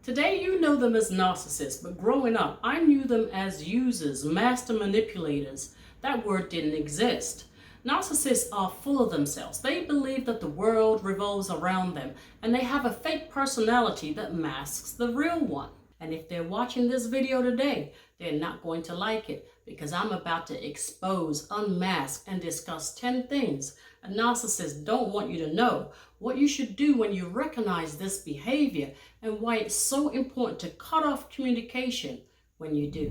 Today you know them as narcissists, but growing up I knew them as users, master manipulators. That word didn't exist. Narcissists are full of themselves. They believe that the world revolves around them, and they have a fake personality that masks the real one. And if they're watching this video today, they're not going to like it, because I'm about to expose, unmask, and discuss 10 things a narcissist don't want you to know, what you should do when you recognize this behavior, and why it's so important to cut off communication when you do.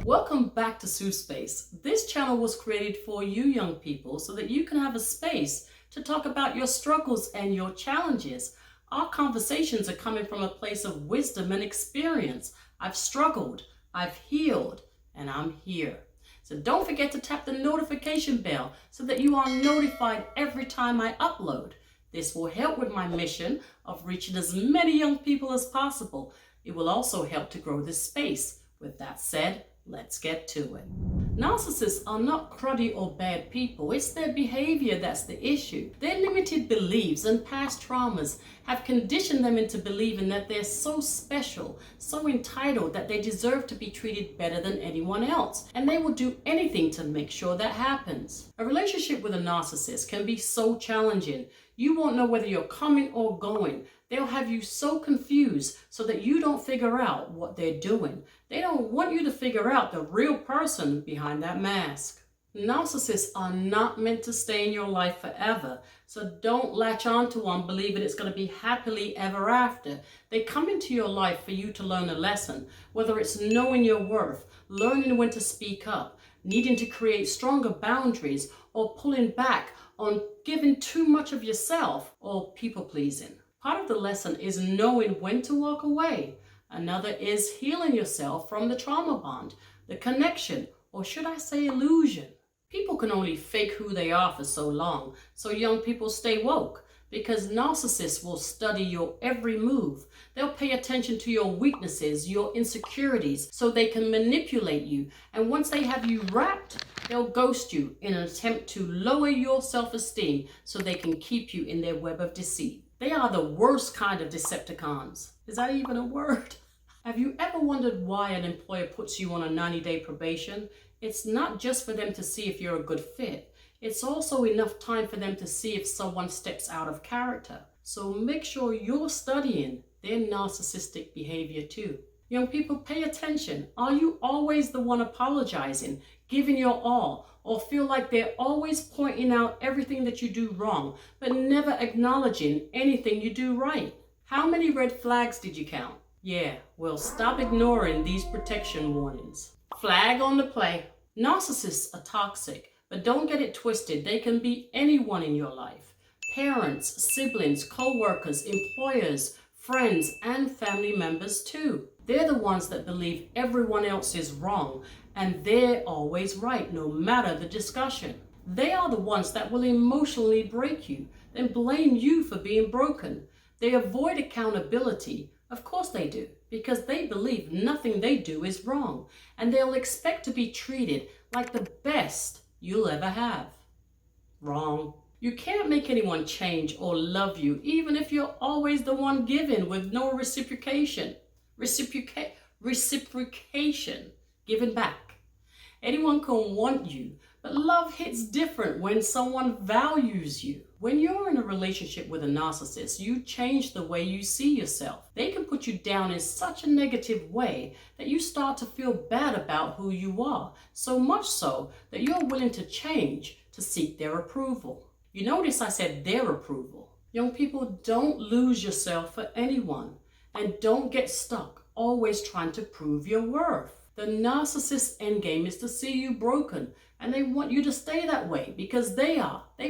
Welcome back to Sue Space. This channel was created for you young people so that you can have a space to talk about your struggles and your challenges. Our conversations are coming from a place of wisdom and experience. I've struggled, I've healed, and I'm here. So don't forget to tap the notification bell so that you are notified every time I upload. This will help with my mission of reaching as many young people as possible. It will also help to grow this space. With that said, let's get to it. Narcissists are not cruddy or bad people. It's their behavior that's the issue. Their limited beliefs and past traumas have conditioned them into believing that they're so special, so entitled that they deserve to be treated better than anyone else. And they will do anything to make sure that happens. A relationship with a narcissist can be so challenging. You won't know whether you're coming or going. They'll have you so confused so that you don't figure out what they're doing. They don't want you to figure out the real person behind that mask. Narcissists are not meant to stay in your life forever, so don't latch on to one believing it's going to be happily ever after. They come into your life for you to learn a lesson, whether it's knowing your worth, learning when to speak up, needing to create stronger boundaries, or pulling back on giving too much of yourself or people pleasing. Part of the lesson is knowing when to walk away. Another is healing yourself from the trauma bond, the connection, or should I say illusion. People can only fake who they are for so long, so young people stay woke, because narcissists will study your every move. They'll pay attention to your weaknesses, your insecurities, so they can manipulate you. And once they have you wrapped, they'll ghost you in an attempt to lower your self-esteem so they can keep you in their web of deceit. They are the worst kind of Decepticons. Is that even a word? Have you ever wondered why an employer puts you on a 90-day probation? It's not just for them to see if you're a good fit. It's also enough time for them to see if someone steps out of character. So make sure you're studying their narcissistic behavior too. Young people, pay attention. Are you always the one apologizing, giving your all, or feel like they're always pointing out everything that you do wrong, but never acknowledging anything you do right? How many red flags did you count? Yeah, well, stop ignoring these protection warnings. Flag on the play. Narcissists are toxic, but don't get it twisted. They can be anyone in your life. Parents, siblings, co-workers, employers, friends, and family members too. They're the ones that believe everyone else is wrong, and they're always right, no matter the discussion. They are the ones that will emotionally break you, then blame you for being broken. They avoid accountability. Of course they do, because they believe nothing they do is wrong, and they'll expect to be treated like the best you'll ever have. Wrong. You can't make anyone change or love you, even if you're always the one giving with no reciprocation. Reciprocation. Giving back. Anyone can want you, but love hits different when someone values you. When you're in a relationship with a narcissist, you change the way you see yourself. They can put you down in such a negative way that you start to feel bad about who you are, so much so that you're willing to change to seek their approval. You notice I said their approval. Young people, don't lose yourself for anyone, and don't get stuck always trying to prove your worth. The narcissist endgame is to see you broken, and they want you to stay that way because they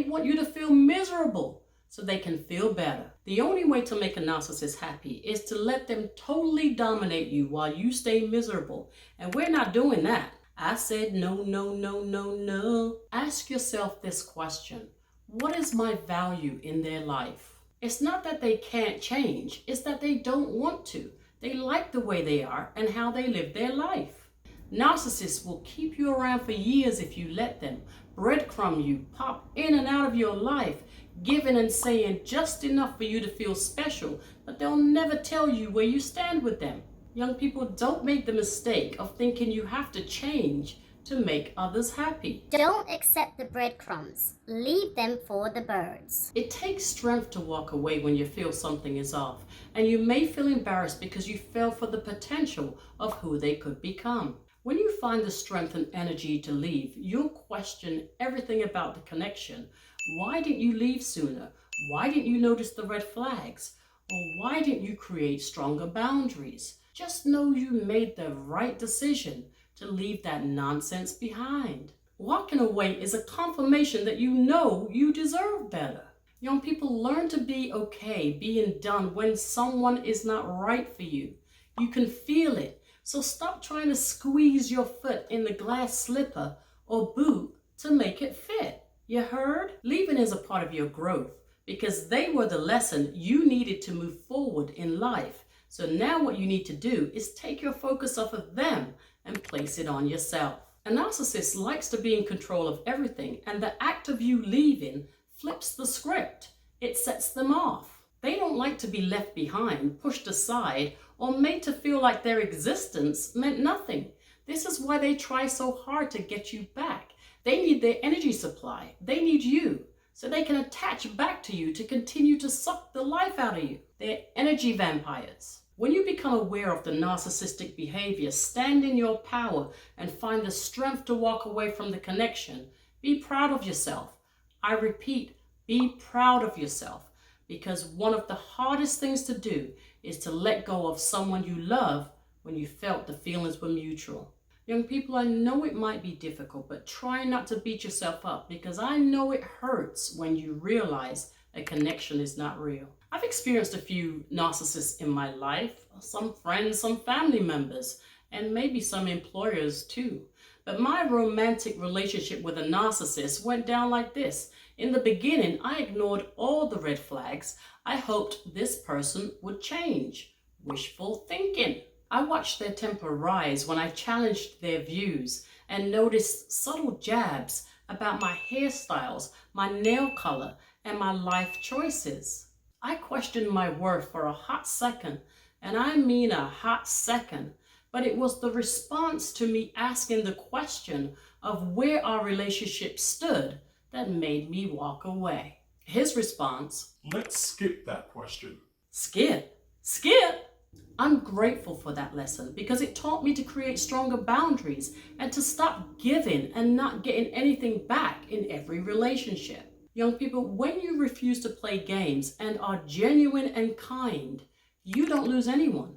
want you to feel miserable so they can feel better. The only way to make a narcissist happy is to let them totally dominate you while you stay miserable, and we're not doing that. I said no, no, no, no, no. Ask yourself this question. What is my value in their life? It's not that they can't change, it's that they don't want to. They like the way they are and how they live their life. Narcissists will keep you around for years if you let them, breadcrumb you, pop in and out of your life, giving and saying just enough for you to feel special, but they'll never tell you where you stand with them. Young people, don't make the mistake of thinking you have to change to make others happy. Don't accept the breadcrumbs. Leave them for the birds. It takes strength to walk away when you feel something is off, and you may feel embarrassed because you fell for the potential of who they could become. When you find the strength and energy to leave, you'll question everything about the connection. Why didn't you leave sooner? Why didn't you notice the red flags? Or why didn't you create stronger boundaries? Just know you made the right decision to leave that nonsense behind. Walking away is a confirmation that you know you deserve better. Young people, learn to be okay being done when someone is not right for you. You can feel it. So stop trying to squeeze your foot in the glass slipper or boot to make it fit. You heard? Leaving is a part of your growth because they were the lesson you needed to move forward in life. So now what you need to do is take your focus off of them and place it on yourself. A narcissist likes to be in control of everything, and the act of you leaving flips the script. It sets them off. They don't like to be left behind, pushed aside, or made to feel like their existence meant nothing. This is why they try so hard to get you back. They need their energy supply. They need you so they can attach back to you to continue to suck the life out of you. They're energy vampires. When you become aware of the narcissistic behavior, stand in your power and find the strength to walk away from the connection. Be proud of yourself. I repeat, be proud of yourself, because one of the hardest things to do is to let go of someone you love when you felt the feelings were mutual. Young people, I know it might be difficult, but try not to beat yourself up, because I know it hurts when you realize a connection is not real. I've experienced a few narcissists in my life, some friends, some family members, and maybe some employers too. But my romantic relationship with a narcissist went down like this. In the beginning, I ignored all the red flags. I hoped this person would change. Wishful thinking. I watched their temper rise when I challenged their views and noticed subtle jabs about my hairstyles, my nail color, and my life choices. I questioned my worth for a hot second, and I mean a hot second, but it was the response to me asking the question of where our relationship stood that made me walk away. His response: let's skip that question. Skip? Skip? I'm grateful for that lesson because it taught me to create stronger boundaries and to stop giving and not getting anything back in every relationship. Young people, when you refuse to play games and are genuine and kind, you don't lose anyone.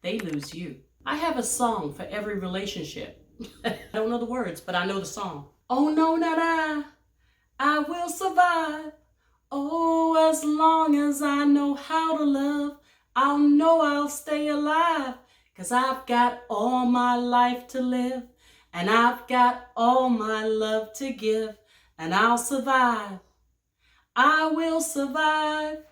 They lose you. I have a song for every relationship. I don't know the words, but I know the song. Oh no, not I will survive. Oh, as long as I know how to love, I'll know I'll stay alive. 'Cause I've got all my life to live, and I've got all my love to give, and I'll survive. I will survive,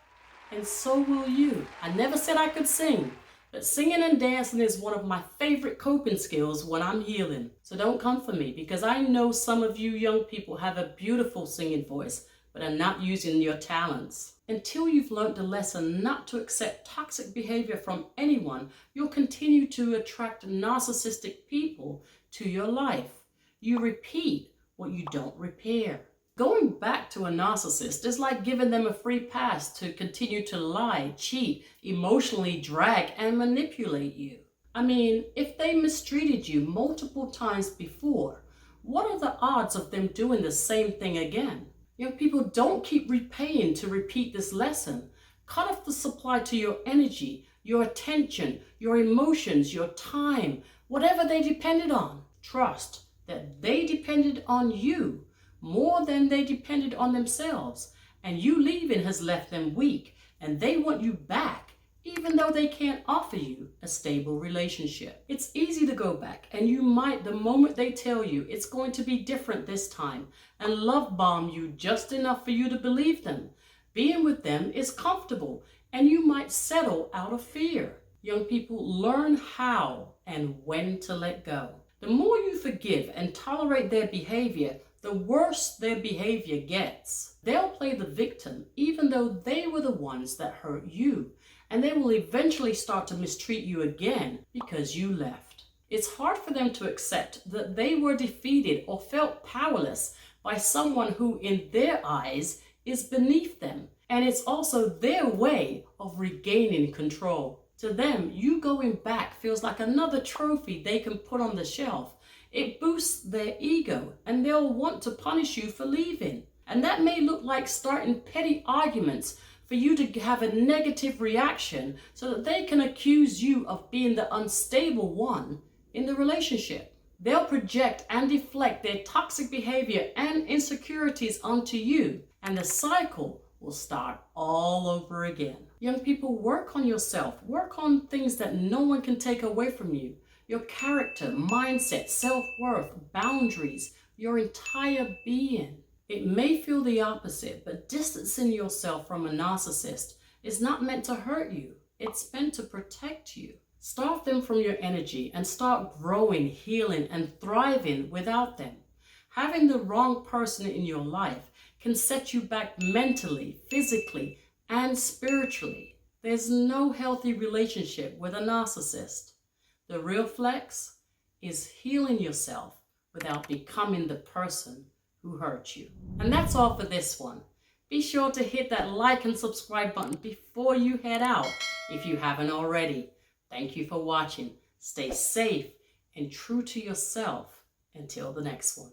and so will you. I never said I could sing, but singing and dancing is one of my favorite coping skills when I'm healing. So don't come for me, because I know some of you young people have a beautiful singing voice, but are not using your talents. Until you've learned the lesson not to accept toxic behavior from anyone, you'll continue to attract narcissistic people to your life. You repeat what you don't repair. Going back to a narcissist is like giving them a free pass to continue to lie, cheat, emotionally drag, and manipulate you. I mean, if they mistreated you multiple times before, what are the odds of them doing the same thing again? Young people, don't keep repaying to repeat this lesson. Cut off the supply to your energy, your attention, your emotions, your time, whatever they depended on. Trust that they depended on you more than they depended on themselves, and you leaving has left them weak, and they want you back, even though they can't offer you a stable relationship. It's easy to go back, and you might, the moment they tell you it's going to be different this time, and love bomb you just enough for you to believe them. Being with them is comfortable, and you might settle out of fear. Young people, learn how and when to let go. The more you forgive and tolerate their behavior, the worse their behavior gets. They'll play the victim even though they were the ones that hurt you, and they will eventually start to mistreat you again because you left. It's hard for them to accept that they were defeated or felt powerless by someone who, in their eyes, is beneath them, and it's also their way of regaining control. To them, you going back feels like another trophy they can put on the shelf. It boosts their ego, and they'll want to punish you for leaving. And that may look like starting petty arguments for you to have a negative reaction so that they can accuse you of being the unstable one in the relationship. They'll project and deflect their toxic behavior and insecurities onto you, and the cycle will start all over again. Young people, work on yourself. Work on things that no one can take away from you. Your character, mindset, self-worth, boundaries, your entire being. It may feel the opposite, but distancing yourself from a narcissist is not meant to hurt you. It's meant to protect you. Starve them from your energy and start growing, healing, and thriving without them. Having the wrong person in your life can set you back mentally, physically, and spiritually. There's no healthy relationship with a narcissist. The real flex is healing yourself without becoming the person who hurt you. And that's all for this one. Be sure to hit that like and subscribe button before you head out if you haven't already. Thank you for watching. Stay safe and true to yourself until the next one.